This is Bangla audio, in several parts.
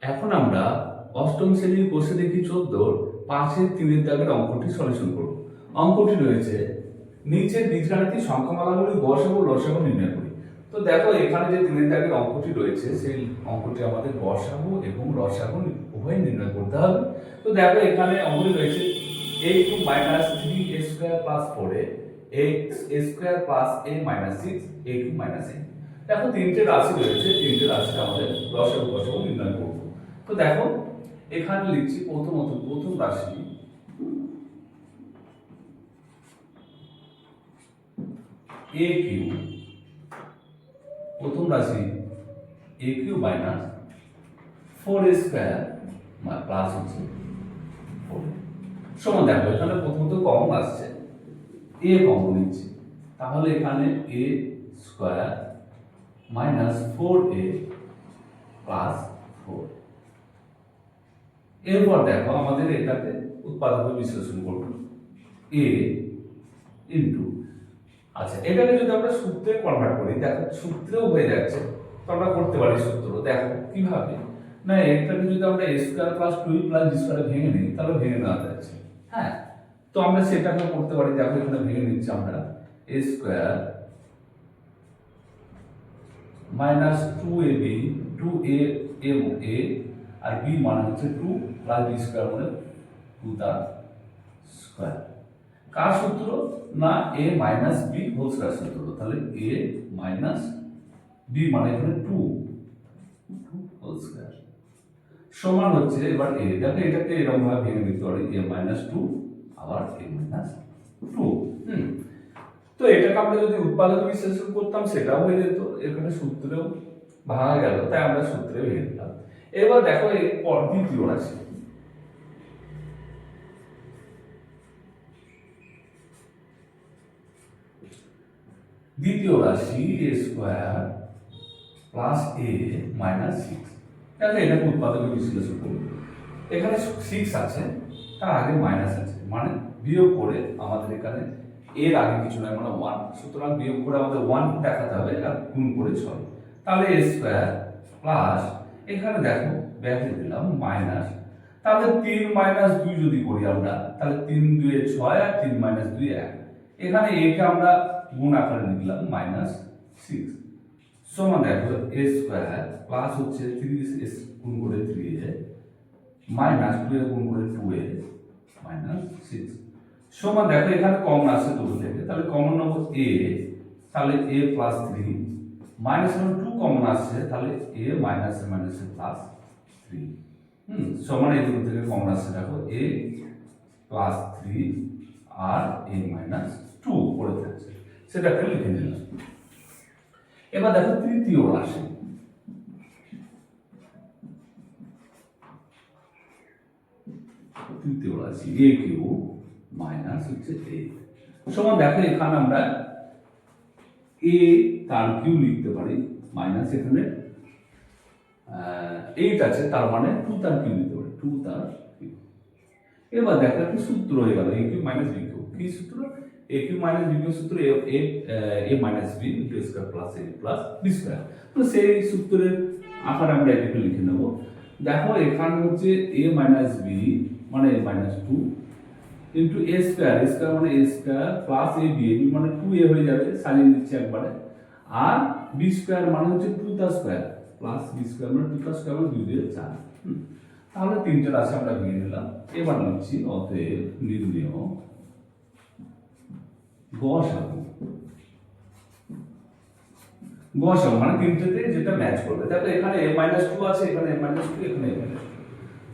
এখন আমরা অষ্টম শ্রেণীর কোষে দেখি 14 5-এর 3-এর দাগের অঙ্কটি সলিউশন করব। অঙ্কটি রয়েছে নিচের বীজগাণিতিক সংখ্যামালাগুলি গসাগু ও লসাগু নির্ণয় করি। তো দেখো এখানে যে 3-এর দাগের অঙ্কটি রয়েছে সেই অঙ্কটি আমাদের গসাগু এবং লসাগু উভয় নির্ণয় করতে হবে। তো দেখো এখানে অঙ্কটি রয়েছে a2 - 3a² + 4a x² + a - 6 a2 - a। দেখো তিনটে রাশি রয়েছে, তিনটে রাশিটা আমাদের লসাগু গসাগু নির্ণয় করব। তো দেখো এখানে লিখছি প্রথম রাশি AQ, প্রথম রাশি AQ মাইনাস 4a² প্লাস হচ্ছে 4 সমান। দেখো এখানে প্রথমত কমন আসছে a কমন নিচ্ছি, তাহলে এখানে a² মাইনাস 4a প্লাস 4। এরপর দেখো আমাদের এটাকে উৎপাদক বিশ্লেষণ করব a ইনটু, আচ্ছা এটাকে যদি আমরা সূত্রে কনভার্ট করি, দেখো সূত্রেও হয়ে যাচ্ছে, তো আমরা করতে পারি সূত্র। দেখো কিভাবে না, এটাকে যদি আমরা a² + 2b + b² ভেঙে নিই তাহলে ভেঙে নেওয়া যাচ্ছে। হ্যাঁ, তো আমরা সেটাকে করতে পারি। দেখো এখানে ভেঙে নিচ্ছি আমরা a² মাইনাস 2ab 2a আর b মানে হচ্ছে 2 প্লাস b² মানে 2 তার স্কয়ার। কার সূত্র না a minus b whole square সূত্র। তাহলে a মাইনাস b মানে এখানে 2 হোল স্কয়ার সমান হচ্ছে এবার a। দেখো এটাকে এরকম ভাবে ভেঙে দিতে পারি a মাইনাস 2 আবার a মাইনাস 2। তো এটাকে আমরা যদি উৎপাদক বিশ্লেষণ করতাম সেটাও হয়ে যেত, এখানে সূত্রেও ভাঙা গেল, তাই আমরা সূত্রে ভেঙে দিলাম। এবার দেখো এরপর দ্বিতীয় রাশি a² প্লাস a মাইনাস 6। তাহলে এটাকে উৎপাদক বিশ্লেষণ করব। এখানে 6 আছে, তার আগে মাইনাস আছে, মানে বিয়োগ করে আমাদের এখানে এর আগে কিছু নয় মানে 1, সুতরাং বিয়োগ করে আমাদের 1 দেখাতে হবে আর গুণ করে 6। তাহলে a² প্লাস এখানে দেখো ব্যাকে দিলাম মাইনাস, তাহলে 3 মাইনাস 2 যদি করি আমরা, তাহলে 3 2 6 আর 3 মাইনাস 2 1। এখানে একে আমরা গুণ আকারে লিখলাম মাইনাস 6 সমান দেখো a² প্লাস হচ্ছে 3 গুণ করে 3a মাইনাস 2a গুণ করে 2a মাইনাস 6 সমান। দেখো এখানে কমন আসছে দুটো থেকে, তাহলে কমন নেব a, তাহলে a প্লাস 3 মাইনাস 2 কমন আসছে, তাহলে a মাইনাস প্লাস 3 সমান। এই দুটো থেকে কমন আসছে দেখো a প্লাস 3 আর a মাইনাস 2 পড়ে থাকছে, সেটাকে লিখে নিলাম। এবার দেখো তৃতীয় রাশি AQ মাইনাস হচ্ছে a সমান। দেখো এখানে আমরা a তার কিউ লিখতে পারি, মাইনাস এখানে 8 আছে, তার মানে 2 তার কিউ লিখতে পারি, 2 তার কিউ। এবার দেখো একটা সূত্র হয়ে গেল AQ মাইনাস BQ। কি সূত্র? AQ মাইনাস BQ সূত্র a minus b ² plus a plus b²। তো সেই সূত্রের আকারে আমরা এটাকে লিখে নেব। দেখো এখানে হচ্ছে a মাইনাস b মানে a মাইনাস 2 ইনটু a² মানে a² প্লাস ab মানে 2a হয়ে যাবে, সাজিয়ে দিচ্ছি একবারে, আর b² মানে হচ্ছে 2 তার স্কয়ার প্লাস b² মানে 2 তার স্কয়ার মানে 2 দিয়ে 4। তাহলে তিনটে রাশি আমরা ভেঙে নিলাম। এবার লিখছি অতএব নির্ণেয় গসাগু। গসাগু মানে তিনটেতে যেটা ম্যাচ করবে। দেখো এখানে a মাইনাস 2 আছে, এখানে a মাইনাস 2, এখানে a মাইনাস 2,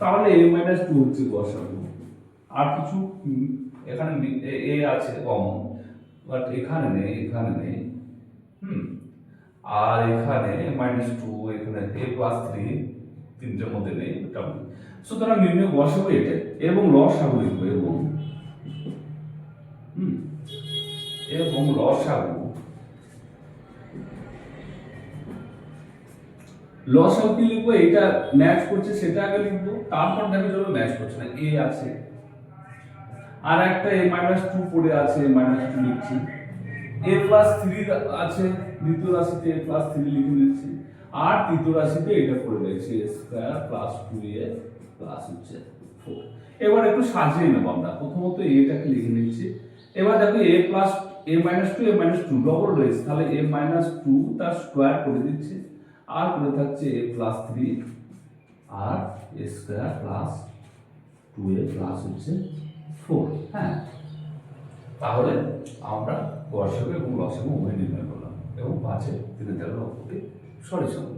তাহলে a মাইনাস 2 হচ্ছে গসাগু। আর কিছু এখানে a আছে কমন, বাট এখানে নেই, এখানে নেই। আর এখানে মাইনাস 2, এখানে a প্লাস 3 তিনটের মধ্যে নেই, এটা। সুতরাং নির্ণয় গসাগু এটা এবং লসাগু লিখবো এবং লসাগু কি লিখবো, এটা ম্যাচ করছে সেটা আগে লিখবো, তারপর দেখো চলো ম্যাচ করছে না, a আছে আর একটা a মাইনাস 2 পড়ে আছে, মাইনাস 2 লিখছি। a প্লাস 3 আছে দ্বিতীয় রাশিতে, a প্লাস 3 লিখে নিচ্ছি। আর তৃতীয় রাশিতে এটা করে রয়েছে এ স্কোয়ার প্লাস 2a প্লাস হচ্ছে 4। এবার একটু সাজিয়ে নেব আমরা। প্রথমত এটাকে লিখে নিচ্ছি। এবার দেখো a plus a minus 2 a minus 2 double রয়েছে, তাহলে a মাইনাস 2 তার স্কোয়ার করে দিচ্ছি, আর করে থাকছে a প্লাস 3 আর a square plus 2a plus হচ্ছে 4। হ্যাঁ, তাহলে আমরা গড় এবং লসাগু উভয় নির্ণয় করলাম এবং 5-এর 3 লব্ধটি সঠিক সংখ্যা।